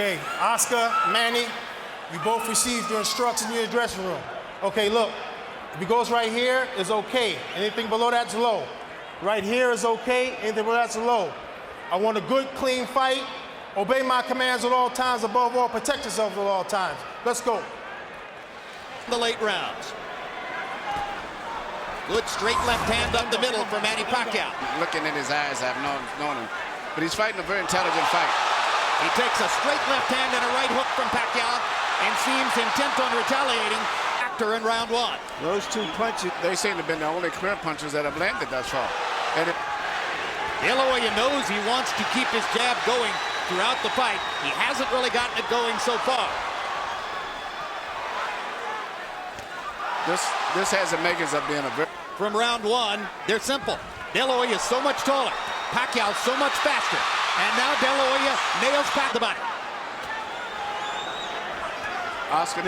Okay, Oscar, Manny, you both received your instructions in your dressing room. Okay, look, if it goes right here, it's okay. Anything below that's low. Right here is okay, anything below that's low. I want a good, clean fight. Obey my commands at all times. Above all, protect yourself at all times. Let's go. The late rounds. Good straight left hand up the middle for Manny Pacquiao. Looking in his eyes, I've known him. But he's fighting a very intelligent fight. He takes a straight left hand and a right hook from Pacquiao and seems intent on retaliating after in round one. Those two punches, they seem to have been the only clear punches that have landed thus far. And De La Hoya knows he wants to keep his jab going throughout the fight. He hasn't really gotten it going so far. This has the makings of being a very... From round one, they're simple. De La Hoya is so much taller. Pacquiao so much faster. And now De La Hoya nails back the body. Oscar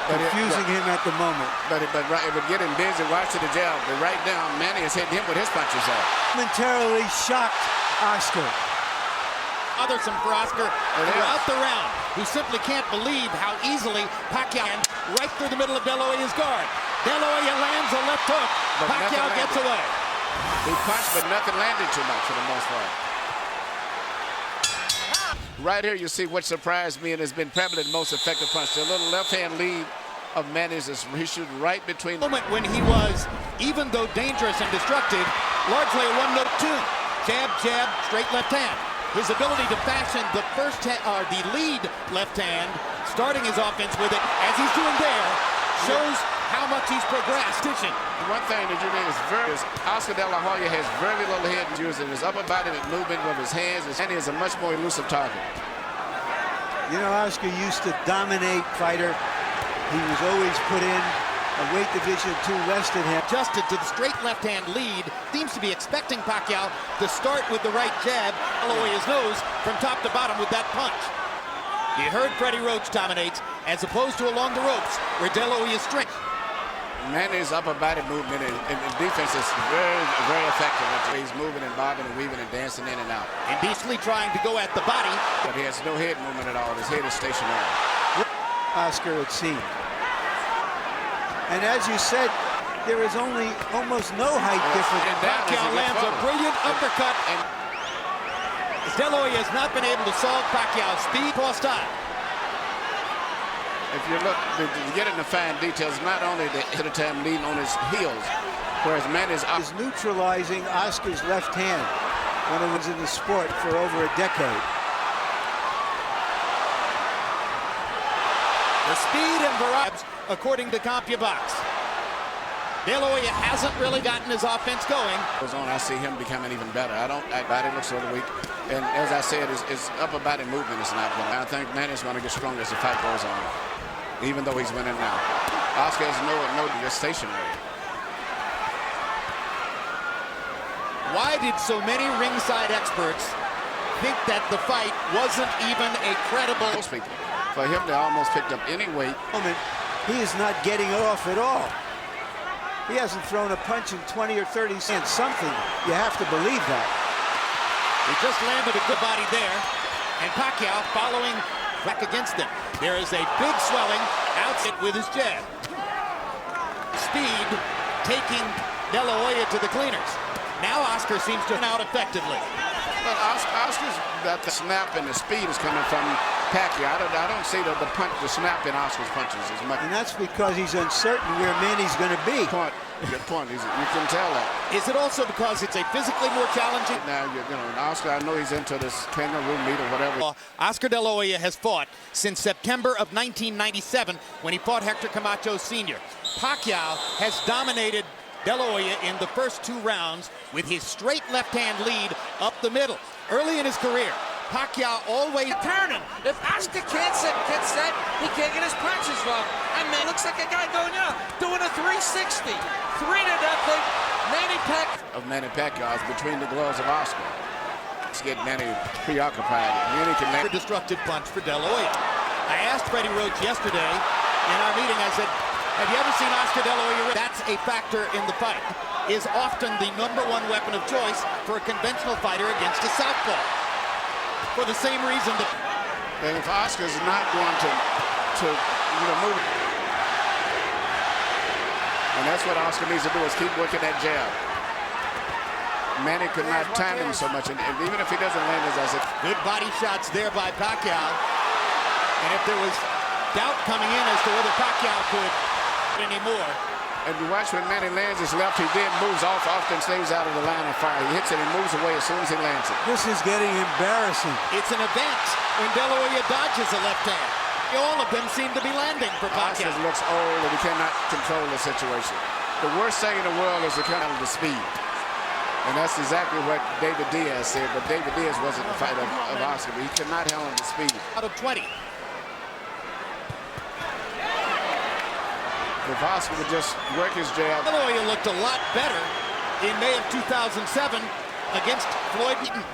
confusing him at the moment. But getting busy, watching the jab. But right now, Manny is hitting him with his punches out. Momentarily shocked Oscar. Othersome for Oscar throughout the round, who simply can't believe how easily Pacquiao right through the middle of De La Hoya's guard. De La Hoya lands a left hook. But Pacquiao gets away. He punched, but nothing landed too much for the most part. Right here, you see what surprised me and has been probably the most effective punch. The little left-hand lead of Manny's is he shooting right between. Moment when he was, even though dangerous and destructive, largely a one-note tune. Jab, jab, straight left hand. His ability to fashion the the lead left hand, starting his offense with it, as he's doing there, shows how much he's progressed. One thing that you need is Oscar De La Hoya has very little head using his upper body movement with his hands, and he is a much more elusive target. You know, Oscar used to dominate fighter. He was always put in a weight division too less than him. Adjusted to the straight left-hand lead, seems to be expecting Pacquiao to start with the right jab, De La Hoya's nose from top to bottom with that punch. You heard Freddie Roach dominates, as opposed to along the ropes, where De La Hoya's strength. Manny's upper body movement and defense is very, very effective. He's moving and bobbing and weaving and dancing in and out. And decently trying to go at the body. But he has no head movement at all. His head is stationary. Oscar, it seemed. And as you said, there is almost no height difference. And Pacquiao lands a brilliant uppercut. And De La Hoya has not been able to solve Pacquiao's speed or style. If you look, to get into fine details, not only the hit of time leading on his heels, whereas Manny's is neutralizing Oscar's left hand when it was in the sport for over a decade. The speed and variety, according to CompuBox. De La Hoya hasn't really gotten his offense going. I see him becoming even better. That body looks sort of weak. And as I said, his upper body movement is not going. I think Manny's going to get stronger as the fight goes on, even though he's winning now. Oscar has no stationary. Why did so many ringside experts think that the fight wasn't even a credible... Most people, for him to almost picked up any weight. He is not getting it off at all. He hasn't thrown a punch in 20 or 30 seconds. Something, you have to believe that. He just landed a good body there, and Pacquiao following back against him. There is a big swelling outset with his jab. Speed taking De La Hoya to the cleaners. Now Oscar seems to out effectively. But Oscar's got the snap and the speed is coming from Pacquiao. I don't see the punch, the snap in Oscar's punches as much. And that's because he's uncertain where Manny's going to be. Good point. You can tell that. Is it also because it's a physically more challenging? Now, Oscar, I know he's into this kangaroo meat or whatever. Oscar De La Hoya has fought since September of 1997 when he fought Hector Camacho Sr. Pacquiao has dominated De La Hoya in the first two rounds with his straight left-hand lead up the middle. Early in his career, Pacquiao always turning. If Oscar can't set, he can't get his punches wrong. I mean, looks like a guy going out, doing a 360. 3-0. Manny Pacquiao. Of Manny Pacquiao is between the gloves of Oscar. Let's get Manny preoccupied. Manny can make a destructive punch for De La Hoya. I asked Freddie Roach yesterday in our meeting, I said, have you ever seen Oscar De La Hoya? That's a factor in the fight. Is often the #1 weapon of choice for a conventional fighter against a southpaw. for the same reason. And if Oscar's not going to move, and that's what Oscar needs to do, is keep working that jab. Manny could not time him so much, and even if he doesn't land, as I said, Good body shots there by Pacquiao. And if there was doubt coming in as to whether Pacquiao could anymore. and you watch when Manny lands his left, he then moves off, often stays out of the line of fire. He hits it and moves away as soon as he lands it. This is getting embarrassing. It's an event when De La Hoya dodges a left hand. All of them seem to be landing for Pacquiao. Oscar looks old and he cannot control the situation. The worst thing in the world is to handle the speed. And that's exactly what David Diaz said, but David Diaz wasn't the fighter of Oscar, but he could not handle the speed. Out of 20. If Oscar would just work his jab. De La Hoya looked a lot better in May of 2007 against Floyd Eaton.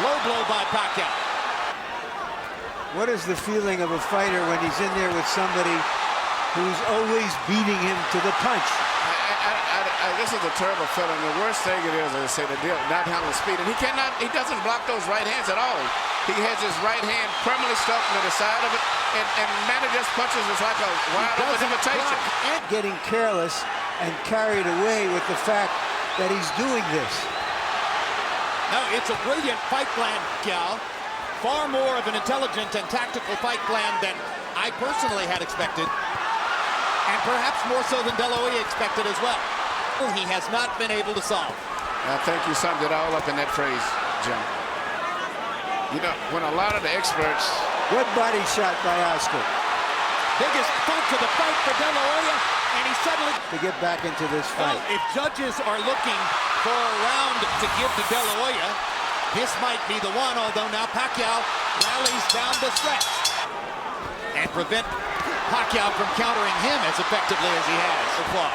Low blow by Pacquiao. What is the feeling of a fighter when he's in there with somebody who's always beating him to the punch? This is a terrible feeling. The worst thing it is, as I say, to not handle speed. And he doesn't block those right hands at all. He has his right hand permanently stuck to the side of it, and Manny just punches it like a wide open invitation. And getting careless and carried away with the fact that he's doing this. No, it's a brilliant fight plan, Cal. Far more of an intelligent and tactical fight plan than I personally had expected. And perhaps more so than De La Hoya expected as well. He has not been able to solve. I think you summed it all up in that phrase, Jim. You know, when a lot of the experts... Good body shot by Oscar. Biggest punch of the fight for De La Hoya, and he suddenly... To get back into this fight. Well, if judges are looking for a round to give to De La Hoya, this might be the one, although now Pacquiao rallies down the stretch. And prevent Pacquiao from countering him as effectively as he has so far.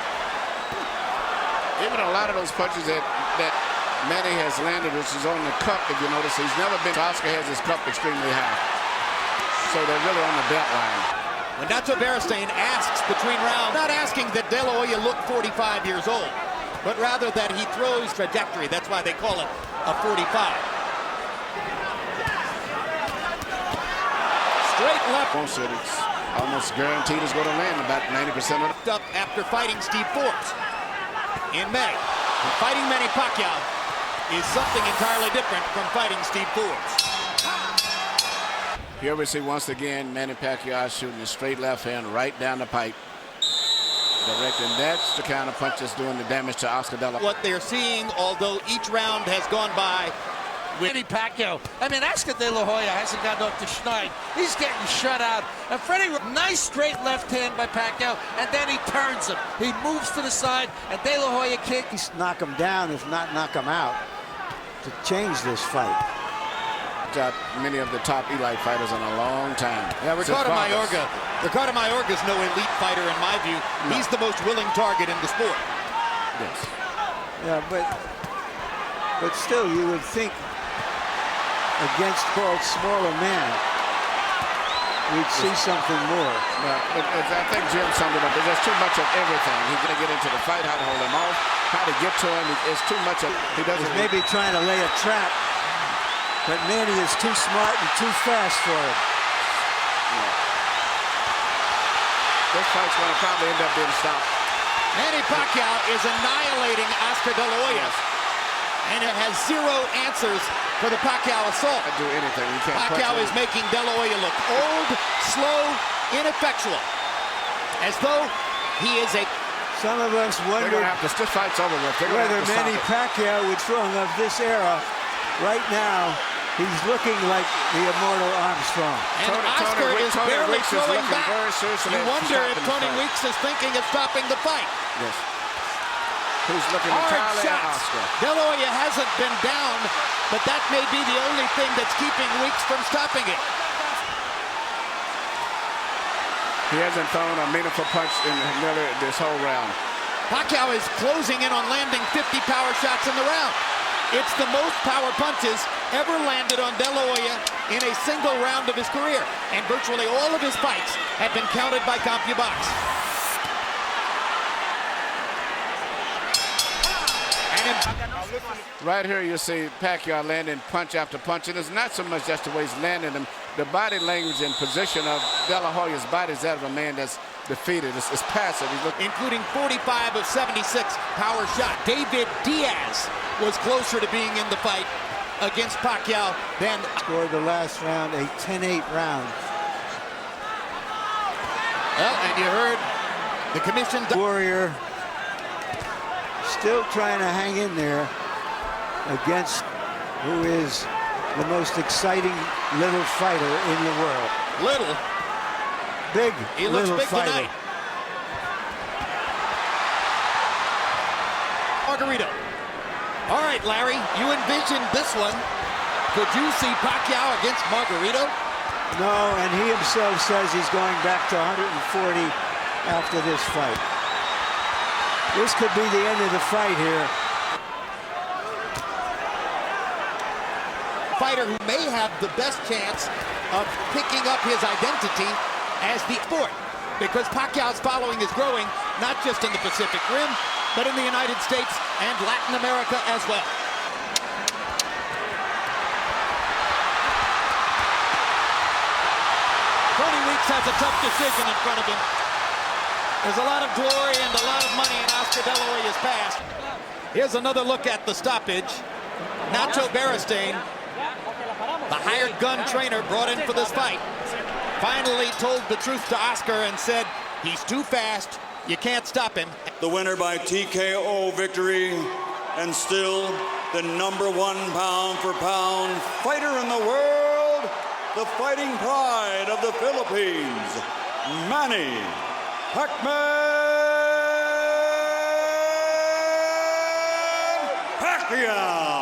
Even a lot of those punches that Manny has landed, which is on the cup, if you notice, he's never been... Oscar has his cup extremely high. So they're really on the belt line. When Nacho Beristain asks between rounds, not asking that De La Hoya look 45 years old, but rather that he throws trajectory. That's why they call it a 45. Straight left. It's almost guaranteed is going to land about 90% of it. Up after fighting Steve Forbes in May. And fighting Manny Pacquiao is something entirely different from fighting Steve Forbes. Here we see once again Manny Pacquiao shooting a straight left hand right down the pipe. Direct, and that's the kind of punch that's doing the damage to Oscar De La Hoya. What they're seeing, although each round has gone by with Manny Pacquiao. I mean, Oscar De La Hoya hasn't gotten off the schneid. He's getting shut out. And Freddie, nice straight left hand by Pacquiao, and then he turns him. He moves to the side, and De La Hoya kicks. Knock him down, if not knock him out, to change this fight. Got many of the top elite fighters in a long time. Yeah, Ricardo Mayorga's no elite fighter in my view. No. He's the most willing target in the sport. Yes. Yeah, but still, you would think against called smaller man, we'd see something more. Yeah, I think Jim summed it up. There's too much of everything. He's going to get into the fight, how to hold him off, how to get to him. It's too much of. He doesn't. He's maybe trying to lay a trap. But Manny is too smart and too fast for him. Yeah. This fight's going to probably end up being stopped. Manny Pacquiao is annihilating Oscar De La Hoya. And it has zero answers for the Pacquiao assault. Do anything. You can't Pacquiao is making De La Hoya look old, slow, ineffectual. As though he is a... Some of us wonder this fight's over with. Whether Manny Pacquiao would from of this era, right now, he's looking like the immortal Armstrong. And Oscar is barely throwing back. You wonder if Tony Weeks is thinking of stopping the fight. Yes. Who's looking hard entirely at shots. Oscar. De La Hoya hasn't been down, but that may be the only thing that's keeping Weeks from stopping it. He hasn't thrown a meaningful punch in nearly this whole round. Pacquiao is closing in on landing 50 power shots in the round. It's the most power punches ever landed on De La Hoya in a single round of his career. And virtually all of his fights have been counted by CompuBox. And Right here you see Pacquiao landing punch after punch, and it's not so much just the way he's landing them. The body language and position of De La Hoya's body is that of a man that's defeated. It's passive. Including 45 of 76 power shot. David Diaz was closer to being in the fight against Pacquiao than... Scored the last round, a 10-8 round. Well, and you heard the commission... Warrior still trying to hang in there against who is the most exciting little fighter in the world. Little? Big, He looks little big fighter. tonight. Margarito. All right, Larry, you envisioned this one. Could you see Pacquiao against Margarito? No, and he himself says he's going back to 140 after this fight. This could be the end of the fight here. Fighter who may have the best chance of picking up his identity as the sport, because Pacquiao's following is growing, not just in the Pacific Rim, but in the United States and Latin America as well. Tony Weeks has a tough decision in front of him. There's a lot of glory and a lot of money in Oscar De La Hoya's past. Here's another look at the stoppage. Nacho Beristain, the hired gun trainer brought in for this fight, finally told the truth to Oscar and said, he's too fast, you can't stop him. The winner by TKO victory, and still the #1 pound-for-pound fighter in the world, the fighting pride of the Philippines, Manny Pacquiao.